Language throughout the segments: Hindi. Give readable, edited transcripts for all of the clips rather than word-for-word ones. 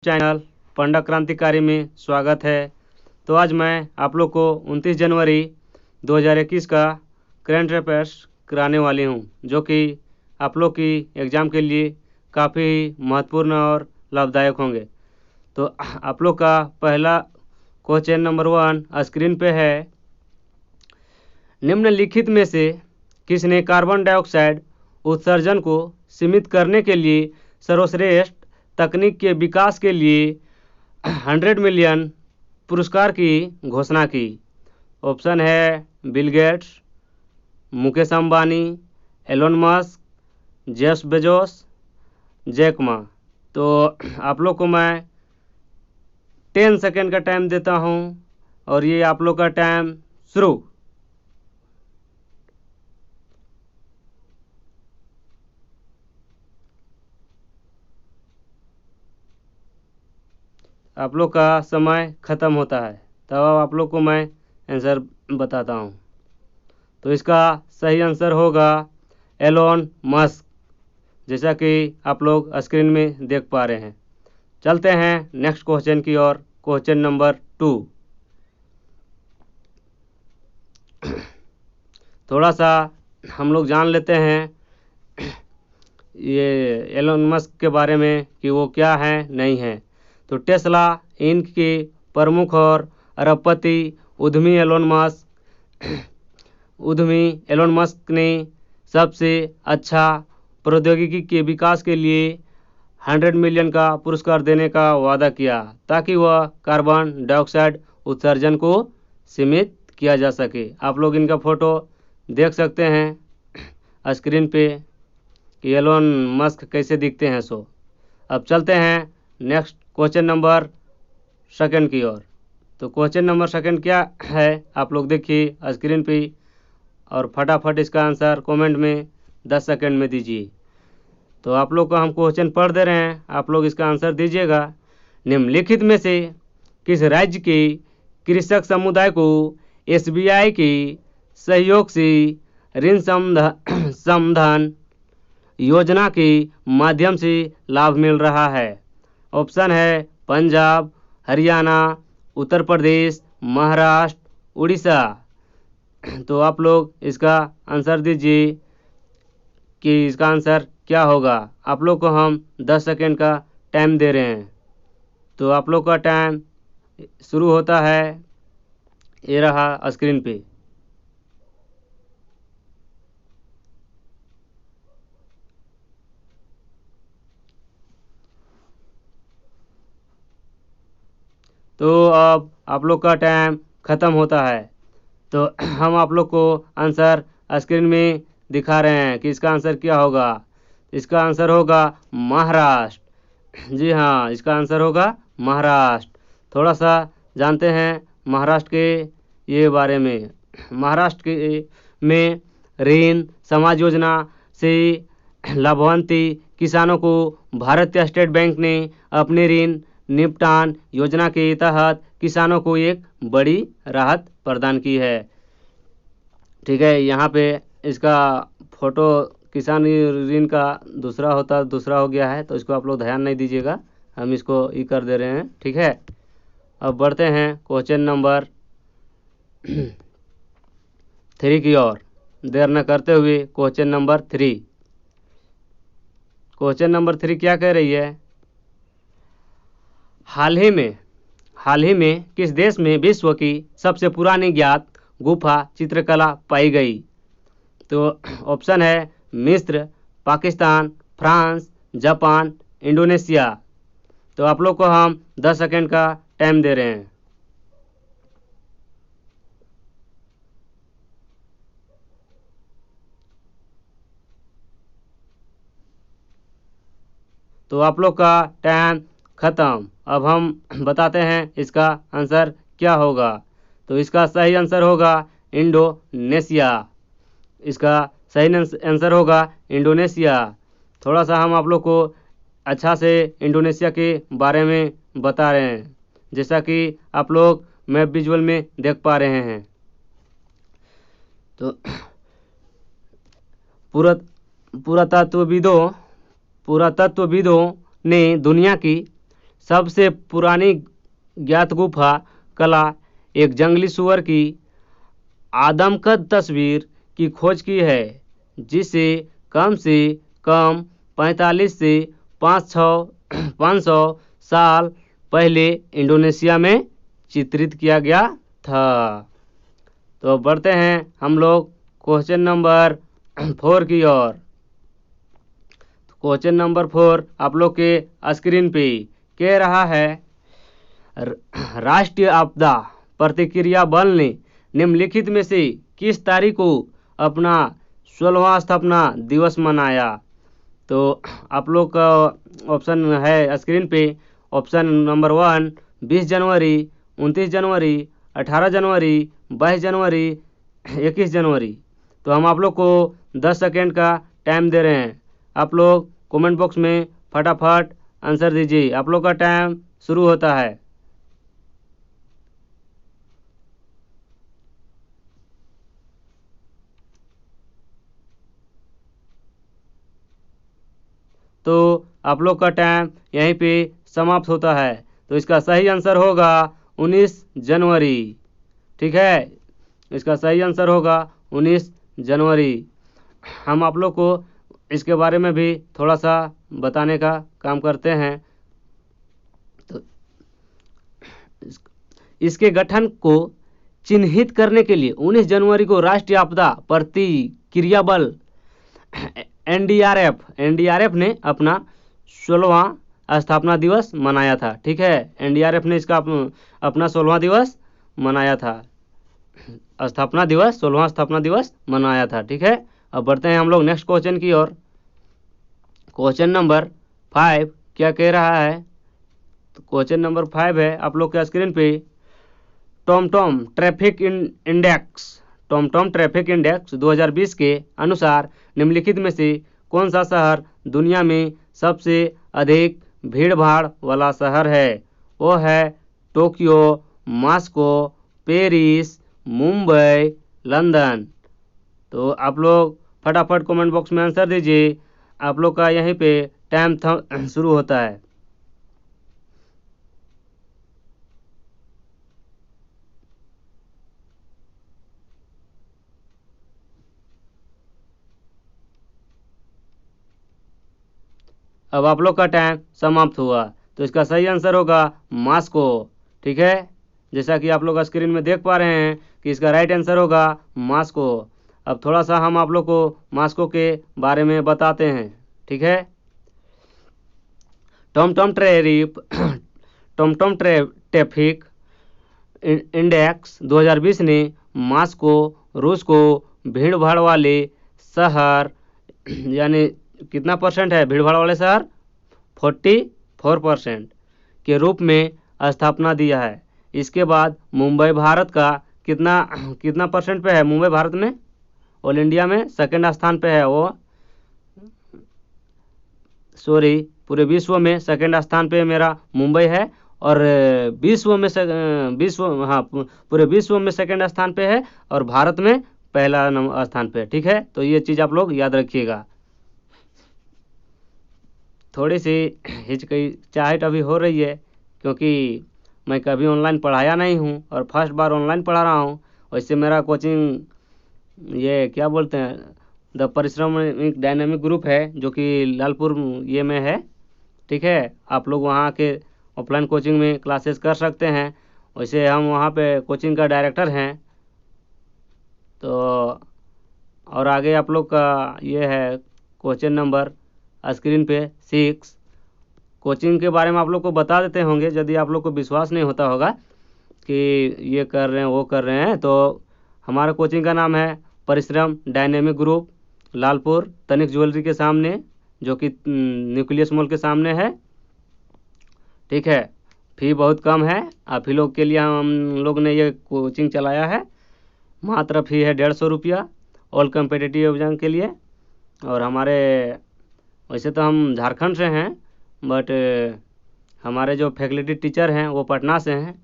चैनल पंडा क्रांतिकारी में स्वागत है। तो आज मैं आप लोग को 29 जनवरी 2021 का करंट अफेयर्स कराने वाली हूं, जो कि आप लोग की एग्ज़ाम के लिए काफ़ी महत्वपूर्ण और लाभदायक होंगे। तो आप लोग का पहला क्वेश्चन नंबर 1 स्क्रीन पे है। निम्नलिखित में से किसने कार्बन डाइऑक्साइड उत्सर्जन को सीमित करने के लिए सर्वश्रेष्ठ तकनीक के विकास के लिए 100 मिलियन पुरस्कार की घोषणा की? ऑप्शन है Bill Gates, Mukesh Ambani, Elon Musk, Jeff Bezos, Jack Ma. तो आप लोग को मैं 10 सेकेंड का टाइम देता हूं और ये आप लोग का टाइम शुरू। आप लोग का समय ख़त्म होता है, तब आप लोग को मैं आंसर बताता हूँ। तो इसका सही आंसर होगा एलोन मस्क, जैसा कि आप लोग स्क्रीन में देख पा रहे हैं। चलते हैं नेक्स्ट क्वेश्चन की ओर। Question number 2। थोड़ा सा हम लोग जान लेते हैं ये एलोन मस्क के बारे में कि वो क्या है नहीं है। तो टेस्ला इंक के प्रमुख और अरबपति उद्यमी एलोन मस्क ने सबसे अच्छा प्रौद्योगिकी के विकास के लिए 100 मिलियन का पुरस्कार देने का वादा किया, ताकि वह कार्बन डाइऑक्साइड उत्सर्जन को सीमित किया जा सके। आप लोग इनका फ़ोटो देख सकते हैं स्क्रीन पे कि एलोन मस्क कैसे दिखते हैं। अब चलते हैं नेक्स्ट क्वेश्चन नंबर 2 की ओर। तो क्वेश्चन नंबर 2 क्या है, आप लोग देखिए स्क्रीन पे और फटाफट इसका आंसर कमेंट में 10 सेकंड में दीजिए। तो आप लोग को हम क्वेश्चन पढ़ दे रहे हैं, आप लोग इसका आंसर दीजिएगा। निम्नलिखित में से किस राज्य के कृषक समुदाय को SBI की सहयोग से ऋण समाधान योजना के माध्यम से लाभ मिल रहा है? ऑप्शन है पंजाब, हरियाणा, उत्तर प्रदेश, महाराष्ट्र, उड़ीसा। तो आप लोग इसका आंसर दीजिए कि इसका आंसर क्या होगा। आप लोग को हम 10 सेकेंड का टाइम दे रहे हैं। तो आप लोग का टाइम शुरू होता है, ये रहा स्क्रीन पे। तो अब आप लोग का टाइम ख़त्म होता है। तो हम आप लोग को आंसर स्क्रीन में दिखा रहे हैं कि इसका आंसर क्या होगा। इसका आंसर होगा महाराष्ट्र। जी हाँ, इसका आंसर होगा महाराष्ट्र। थोड़ा सा जानते हैं महाराष्ट्र के ये बारे में। महाराष्ट्र के में ऋण समाज योजना से लाभान्वित किसानों को भारतीय स्टेट बैंक ने अपने ऋण निपटान योजना के तहत किसानों को एक बड़ी राहत प्रदान की है। ठीक है, यहाँ पे इसका फोटो किसान ऋण का दूसरा हो गया है, तो इसको आप लोग ध्यान नहीं दीजिएगा, हम इसको ई कर दे रहे हैं। ठीक है, अब बढ़ते हैं क्वेश्चन नंबर 3 की ओर। देर न करते हुए क्वेश्चन नंबर 3। क्वेश्चन नंबर 3 क्या कह रही है? हाल ही में किस देश में विश्व की सबसे पुरानी ज्ञात गुफा चित्रकला पाई गई? तो ऑप्शन है मिस्र, पाकिस्तान, फ्रांस, जापान, इंडोनेशिया। तो आप लोग को हम 10 सेकेंड का टाइम दे रहे हैं। तो आप लोग का टाइम ख़त्म। अब हम बताते हैं इसका आंसर क्या होगा। तो इसका सही आंसर होगा इंडोनेशिया। इसका सही आंसर होगा इंडोनेशिया। थोड़ा सा हम आप लोग को अच्छा से इंडोनेशिया के बारे में बता रहे हैं, जैसा कि आप लोग मैप विजुअल में देख पा रहे हैं। तो पुरातत्वविदों ने दुनिया की सबसे पुरानी ज्ञात गुफा कला एक जंगली सुअर की आदमकद तस्वीर की खोज की है, जिसे कम से कम 45 से 500 साल पहले इंडोनेशिया में चित्रित किया गया था। तो बढ़ते हैं हम लोग क्वेश्चन नंबर 4 की ओर। क्वेश्चन नंबर 4 आप लोग के स्क्रीन पे कह रहा है, राष्ट्रीय आपदा प्रतिक्रिया बल ने निम्नलिखित में से किस तारीख को अपना 16वां स्थापना दिवस मनाया। तो आप लोग का ऑप्शन है स्क्रीन पे। ऑप्शन नंबर 1 20 जनवरी, 29 जनवरी, 18 जनवरी, 22 जनवरी, 21 जनवरी। तो हम आप लोग को 10 सेकेंड का टाइम दे रहे हैं। आप लोग कमेंट बॉक्स में फटाफट आंसर दीजिए। आप लोग का टाइम शुरू होता है। तो आप लोग का टाइम यहीं पे समाप्त होता है। तो इसका सही आंसर होगा 19 जनवरी। ठीक है, इसका सही आंसर होगा 19 जनवरी। हम आप लोग को इसके बारे में भी थोड़ा सा बताने का काम करते हैं। तो इसके गठन को चिन्हित करने के लिए 19 जनवरी को राष्ट्रीय आपदा प्रतिक्रिया बल एनडीआरएफ ने अपना 16वां स्थापना दिवस मनाया था। ठीक है, एनडीआरएफ ने इसका अपना 16वां दिवस मनाया था। 16वां स्थापना दिवस मनाया था। ठीक है, अब बढ़ते हैं हम लोग नेक्स्ट क्वेश्चन की ओर। क्वेश्चन नंबर 5 क्या कह रहा है। तो क्वेश्चन नंबर 5 है आप लोग के स्क्रीन पे, टॉमटॉम ट्रैफिक इंडेक्स 2020 के अनुसार निम्नलिखित में से कौन सा शहर दुनिया में सबसे अधिक भीड़ भाड़ वाला शहर है। वो है Tokyo, Moscow, Paris, Mumbai, London. तो आप लोग फटाफट कमेंट बॉक्स में आंसर दीजिए। आप लोग का यहीं पे टाइम शुरू होता है। अब आप लोग का टाइम समाप्त हुआ। तो इसका सही आंसर होगा मॉस्को। ठीक है, जैसा कि आप लोग स्क्रीन में देख पा रहे हैं कि इसका राइट आंसर होगा मॉस्को। अब थोड़ा सा हम आप लोग को मॉस्को के बारे में बताते हैं। ठीक है, टॉमटॉम ट्रैफिक इंडेक्स 2020 ने मॉस्को रूस को भीड़ भाड़ वाले शहर यानी कितना परसेंट है भीड़ भाड़ वाले शहर 44% के रूप में स्थापना दिया है। इसके बाद मुंबई भारत का कितना परसेंट पे है। मुंबई भारत में ऑल इंडिया में सेकंड स्थान पे है वो, सॉरी पूरे विश्व में सेकंड स्थान पे मेरा मुंबई है। और पूरे विश्व में सेकंड स्थान पे है और भारत में पहला स्थान पे है। ठीक है, तो ये चीज़ आप लोग याद रखिएगा। थोड़ी सी हिचकिचाहट अभी हो रही है क्योंकि मैं कभी ऑनलाइन पढ़ाया नहीं हूँ और फर्स्ट बार ऑनलाइन पढ़ा रहा हूँ। वैसे मेरा कोचिंग ये क्या बोलते हैं द परिश्रम डायनेमिक ग्रुप है जो कि लालपुर ये में है। ठीक है, आप लोग वहाँ के ऑफलाइन कोचिंग में क्लासेस कर सकते हैं। वैसे हम वहाँ पे कोचिंग का डायरेक्टर हैं। तो और आगे आप लोग का ये है क्वेश्चन नंबर स्क्रीन पे 6। कोचिंग के बारे में आप लोग को बता देते होंगे यदि आप लोग को विश्वास नहीं होता होगा कि ये कर रहे हैं वो कर रहे हैं। तो हमारा कोचिंग का नाम है परिश्रम डायनेमिक ग्रुप, लालपुर तनिक ज्वेलरी के सामने, जो कि न्यूक्लियस मॉल के सामने है। ठीक है, फी बहुत कम है। आप ही लोग के लिए हम लोग ने ये कोचिंग चलाया है। मात्र फी है 150 रुपया ऑल कम्पिटिटिव एग्जाम के लिए। और हमारे वैसे तो हम झारखंड से हैं बट हमारे जो फैकल्टी टीचर हैं वो पटना से हैं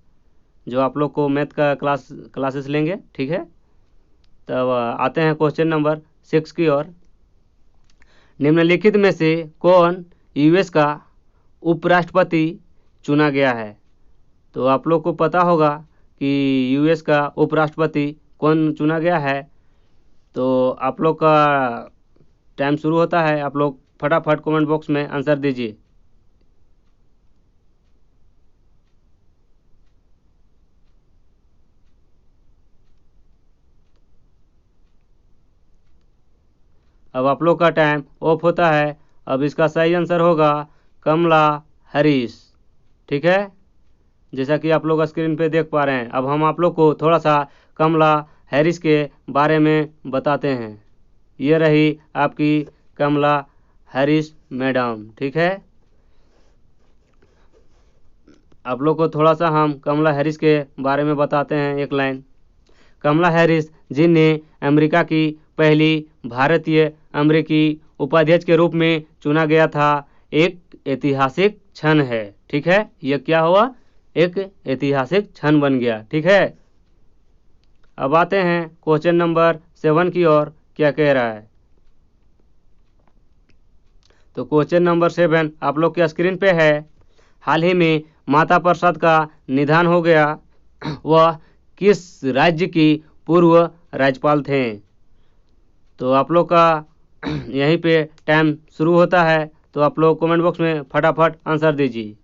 जो आप लोग को मैथ का क्लासेस लेंगे। ठीक है, तब आते हैं क्वेश्चन नंबर 6 की ओर। निम्नलिखित में से कौन यूएस का उपराष्ट्रपति चुना गया है। तो आप लोग को पता होगा कि यूएस का उपराष्ट्रपति कौन चुना गया है। तो आप लोग का टाइम शुरू होता है। आप लोग फटाफट कमेंट बॉक्स में आंसर दीजिए। अब आप लोग का टाइम ऑफ होता है। अब इसका सही आंसर होगा कमला हैरिस। ठीक है, जैसा कि आप लोग स्क्रीन पे देख पा रहे हैं। अब हम आप लोग को थोड़ा सा कमला हैरिस के बारे में बताते हैं। ये रही आपकी कमला हैरिस मैडम। ठीक है, आप लोग को थोड़ा सा हम कमला हैरिस के बारे में बताते हैं एक लाइन। कमला हैरिस, जिन्हें अमेरिका की पहली भारतीय अमेरिकी उपाध्यक्ष के रूप में चुना गया था, एक ऐतिहासिक क्षण है। ठीक है, यह क्या हुआ? एक ऐतिहासिक क्षण बन गया। ठीक है, अब आते हैं क्वेश्चन नंबर 7 की ओर। क्या कह रहा है? तो क्वेश्चन नंबर 7 आप लोग के स्क्रीन पे है। हाल ही में माता प्रसाद का निधन हो गया। वह किस राज्य की पूर्व राज्यपाल थे? तो आप लोग का यहीं पे टाइम शुरू होता है। तो आप लोग कमेंट बॉक्स में फटाफट आंसर दीजिए।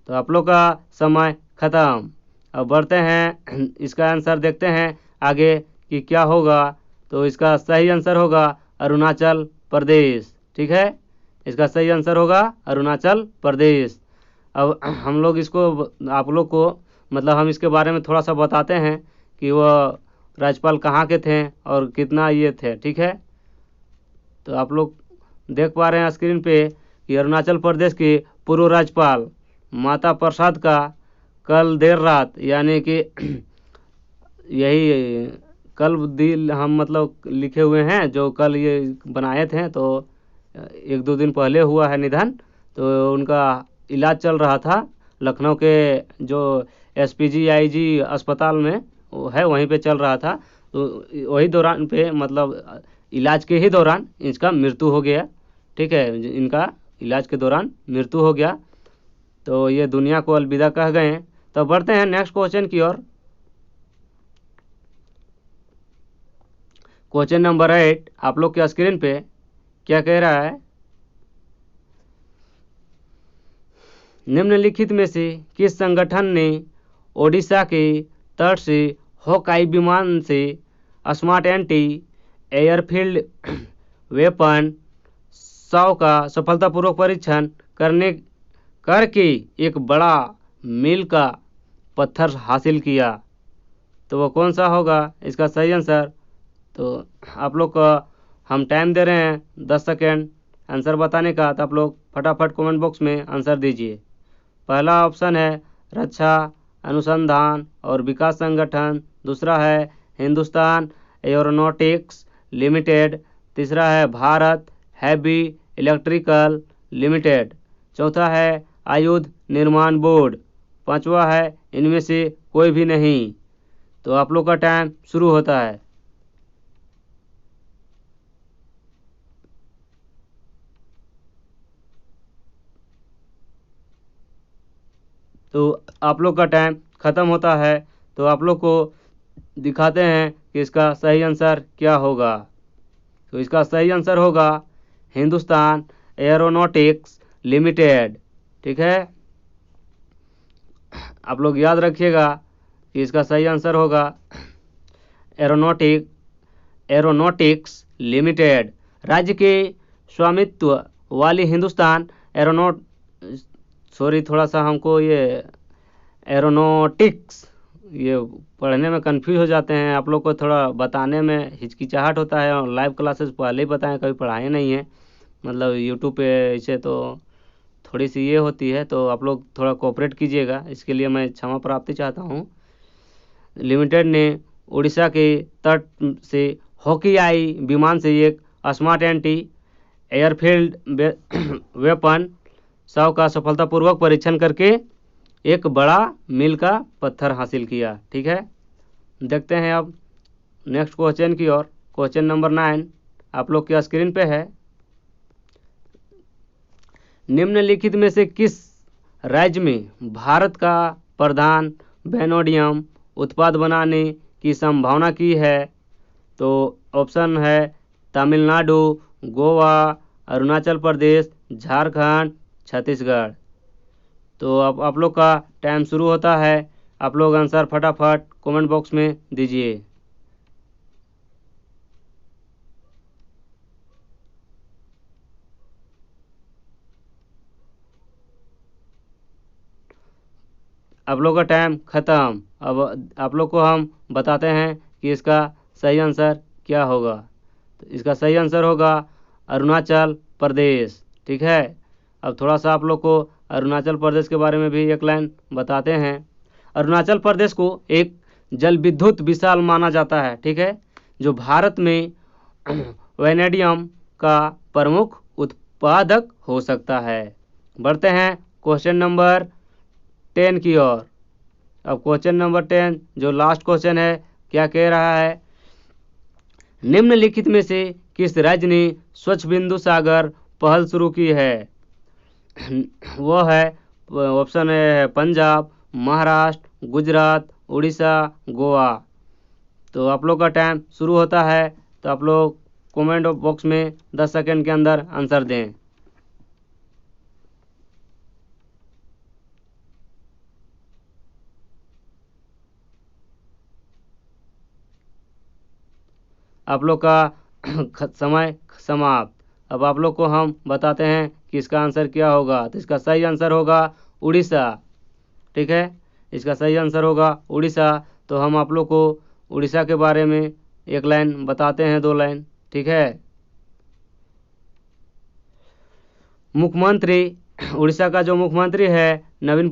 तो आप लोग का समय खत्म। अब बढ़ते हैं, इसका आंसर देखते हैं आगे कि क्या होगा। तो इसका सही आंसर होगा अरुणाचल प्रदेश। ठीक है, इसका सही आंसर होगा अरुणाचल प्रदेश। अब हम लोग इसको आप लोग को मतलब हम इसके बारे में थोड़ा सा बताते हैं कि वह राज्यपाल कहाँ के थे और कितना ये थे। ठीक है, तो आप लोग देख पा रहे हैं स्क्रीन पे कि अरुणाचल प्रदेश के पूर्व राज्यपाल माता प्रसाद का कल देर रात, यानी कि यही कल दिल हम मतलब लिखे हुए हैं जो कल ये बनाए थे। तो 1-2 दिन पहले हुआ है निधन। तो उनका इलाज चल रहा था लखनऊ के जो SPGIG अस्पताल में वो है, वहीं पे चल रहा था। तो वही दौरान पे मतलब इलाज के ही दौरान इसका मृत्यु हो गया। ठीक है, इनका इलाज के दौरान मृत्यु हो गया। तो ये दुनिया को अलविदा कह गए हैं। तो बढ़ते हैं नेक्स्ट क्वेश्चन की ओर। क्वेश्चन नंबर 8 आप लोग के स्क्रीन पे क्या कह रहा है? निम्नलिखित में से किस संगठन ने ओडिशा के तट से हॉकाई विमान से स्मार्ट एंटी एयरफील्ड वेपन 100 का सफलतापूर्वक परीक्षण करके एक बड़ा मील का पत्थर हासिल किया? तो वो कौन सा होगा इसका सही आंसर? तो आप लोग का हम टाइम दे रहे हैं 10 सेकेंड आंसर बताने का। तो आप लोग फटाफट कमेंट बॉक्स में आंसर दीजिए। पहला ऑप्शन है रक्षा अनुसंधान और विकास संगठन, दूसरा है हिंदुस्तान एरोनॉटिक्स लिमिटेड, तीसरा है भारत हैवी इलेक्ट्रिकल लिमिटेड, चौथा है आयुध निर्माण बोर्ड, पांचवा है इनमें से कोई भी नहीं। तो आप लोग का टाइम शुरू होता है। तो आप लोग का टाइम ख़त्म होता है। तो आप लोग को दिखाते हैं कि इसका सही आंसर क्या होगा। तो इसका सही आंसर होगा हिंदुस्तान एरोनॉटिक्स लिमिटेड। ठीक है, आप लोग याद रखिएगा कि इसका सही आंसर होगा एरोनॉटिक्स लिमिटेड। राज्य के स्वामित्व वाली हिंदुस्तान थोड़ा सा हमको ये एरोनॉटिक्स ये पढ़ने में कंफ्यूज हो जाते हैं। आप लोग को थोड़ा बताने में हिचकिचाहट होता है और लाइव क्लासेस पहले ही बताएं, कभी पढ़ाए नहीं है मतलब यूट्यूब पे ऐसे, तो थोड़ी सी ये होती है। तो आप लोग थोड़ा कोऑपरेट कीजिएगा, इसके लिए मैं क्षमा प्राप्ति चाहता हूँ। लिमिटेड ने उड़ीसा के तट से हॉकी विमान से एक स्मार्ट एंटी एयरफील्ड वेपन 100 का सफलतापूर्वक परीक्षण करके एक बड़ा मील का पत्थर हासिल किया। ठीक है, देखते हैं अब नेक्स्ट क्वेश्चन की ओर। क्वेश्चन नंबर 9 आप लोग की स्क्रीन पे है। निम्नलिखित में से किस राज्य में भारत का प्रधान वेनेडियम उत्पाद बनाने की संभावना की है? तो ऑप्शन है तमिलनाडु, गोवा, अरुणाचल प्रदेश, झारखंड, छत्तीसगढ़। तो अब आप लोग का टाइम शुरू होता है। आप लोग आंसर फटाफट कमेंट बॉक्स में दीजिए। आप लोग का टाइम ख़त्म। अब आप लोग को हम बताते हैं कि इसका सही आंसर क्या होगा। तो इसका सही आंसर होगा अरुणाचल प्रदेश। ठीक है, अब थोड़ा सा आप लोग को अरुणाचल प्रदेश के बारे में भी एक लाइन बताते हैं। अरुणाचल प्रदेश को एक जल विद्युत विशाल माना जाता है। ठीक है, जो भारत में वेनेडियम का प्रमुख उत्पादक हो सकता है। बढ़ते हैं क्वेश्चन नंबर 10 की ओर। अब क्वेश्चन नंबर 10 जो लास्ट क्वेश्चन है, क्या कह रहा है? निम्नलिखित में से किस राज्य ने स्वच्छ बिंदु सागर पहल शुरू की है? वह है ऑप्शन है पंजाब, महाराष्ट्र, गुजरात, उड़ीसा, गोवा। तो आप लोग का टाइम शुरू होता है। तो आप लोग कमेंट बॉक्स में 10 सेकंड के अंदर आंसर दें। आप लोग का समय समाप्त। अब आप लोग को हम बताते हैं कि इसका आंसर क्या होगा। तो इसका सही आंसर होगा उड़ीसा। ठीक है, इसका सही आंसर होगा उड़ीसा। तो हम आप लोग को उड़ीसा के बारे में एक लाइन बताते हैं, 2 लाइन। ठीक है, मुख्यमंत्री उड़ीसा का जो मुख्यमंत्री है नवीन